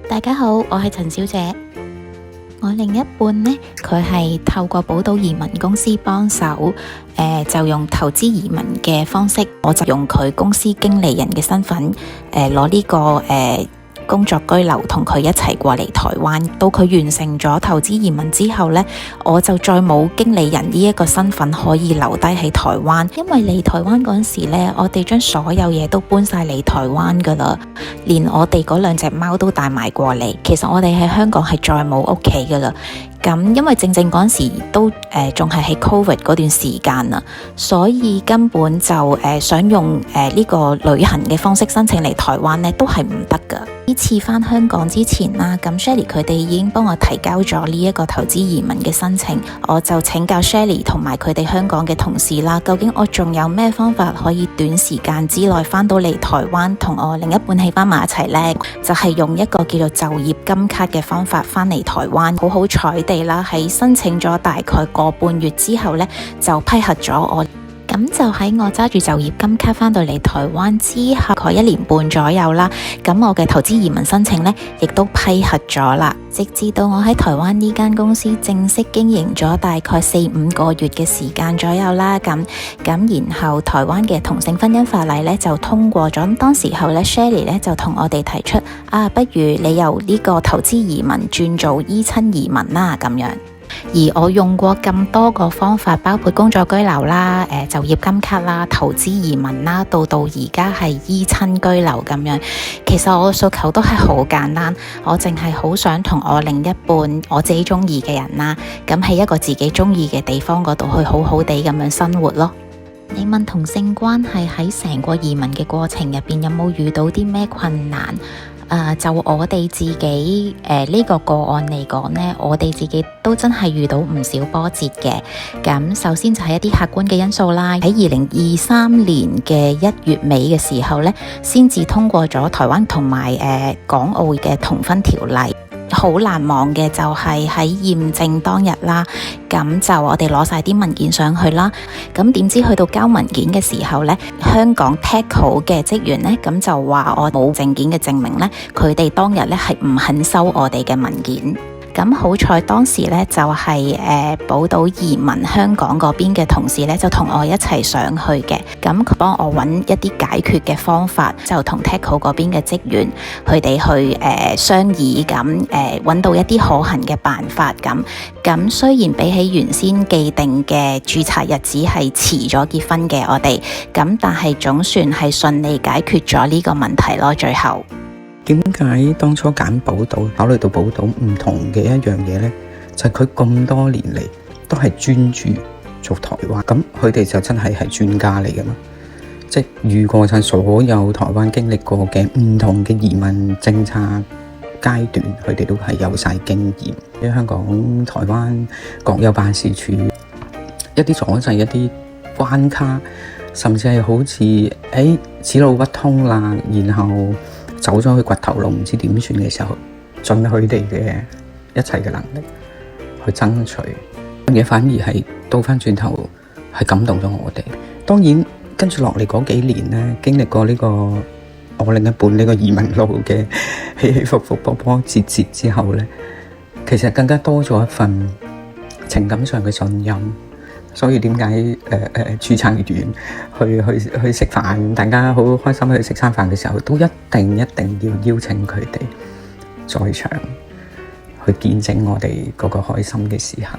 大家好，我係陳小姐。我另一半呢，佢係透過寶島移民公司幫手，就用投資移民嘅方式，我就用佢公司經理人嘅身份，攞呢個工作居留同佢一齊過嚟台灣。到佢完成咗投資移民之後呢，我就再冇經理人呢一個身份可以留低喺台灣，因為嚟台灣嗰陣時呢，我哋將所有嘢都搬晒嚟台灣噶啦，連我哋嗰兩隻貓都帶埋過嚟。其實我哋喺香港係再冇屋企噶啦。咁因為正嗰陣時都仲係喺 Covid 嗰段時間啊，所以根本就想用呢個旅行嘅方式申請嚟台灣呢，都係唔得噶。呢次返香港之前啦，咁 Shelly 佢哋已經幫我提交咗呢一個投資移民嘅申請，我就請教 Shelly 同埋佢哋香港嘅同事啦，究竟我仲有咩方法可以短時間之內返到嚟台灣同我另一半喺返埋一齊呢？就係用一個叫做就業金卡嘅方法返嚟台灣。好彩地啦，喺申請咗大概個半月之後呢，就批核咗我。咁就喺我揸住就業金卡返到嚟台灣之後，大概1年半左右啦。咁我嘅投資移民申請呢，亦都批核咗啦。直至到我喺台灣呢間公司正式經營咗大概4-5個月嘅時間左右啦。咁然後台灣嘅同性婚姻法例呢就通過咗。咁當時候呢 Shelly 呢就同我哋提出不如你由呢個投資移民轉做依親移民啦咁樣。而我用過咁多個方法，包括工作居留啦、就業金卡啦、投資移民啦，到而家係依親居留咁樣。其實我嘅訴求都係好簡單，我淨係好想同我另一半我自己中意嘅人啦，咁喺一個自己中意嘅地方嗰度去好好地咁樣生活咯。你問同性關係喺成個移民嘅過程入邊有冇遇到啲咩困難？就我哋自己呢個個案嚟講呢，我哋自己都真係遇到唔少波折嘅。咁首先就係一啲客觀嘅因素啦。喺2023年嘅1月尾嘅時候呢，先至通過咗台灣同埋港澳嘅同婚條例。好難忘嘅就係喺驗證當日啦，咁就我哋攞晒啲文件上去啦，咁點知去到交文件嘅時候呢，香港 TACO 嘅職員呢，咁就話我冇證件嘅證明呢，佢哋當日呢係唔肯收我哋嘅文件。咁好彩當時呢，就係寶島移民香港嗰邊嘅同事呢，就同我一齊上去嘅，咁佢幫我揾一啲解決嘅方法，就同 TACO 嗰邊嘅職員佢哋去商議，咁揾到一啲可行嘅辦法。咁雖然比起原先既定嘅註冊日子係遲咗結婚嘅我哋，咁但係總算係順利解決咗呢個問題咯。最後點解當初揀寶島？考慮到寶島唔同嘅一樣嘢呢，就係佢咁多年嚟都係專注做台灣，咁佢哋就真係專家嚟㗎嘛，即係遇過晒所有台灣經歷過嘅唔同嘅移民政策階段，佢哋都係有晒經驗。喺香港、台灣各有辦事處，一啲阻滯、一啲關卡，甚至係好似此路不通啦，然後走咗去掘頭路唔知點算嘅時候，盡佢哋嘅一切嘅能力去爭取，嘢反而係倒翻轉頭係感動咗我哋。當然跟住落嚟嗰幾年呢，經歷過呢個我另一半呢個移民路嘅起起伏伏、波波折折之後呢，其實更加多咗一份情感上嘅信任。所以點解註冊員去食飯，大家好開心去食餐飯嘅時候，都一定要邀請佢哋在場去見證我哋嗰個開心嘅時刻。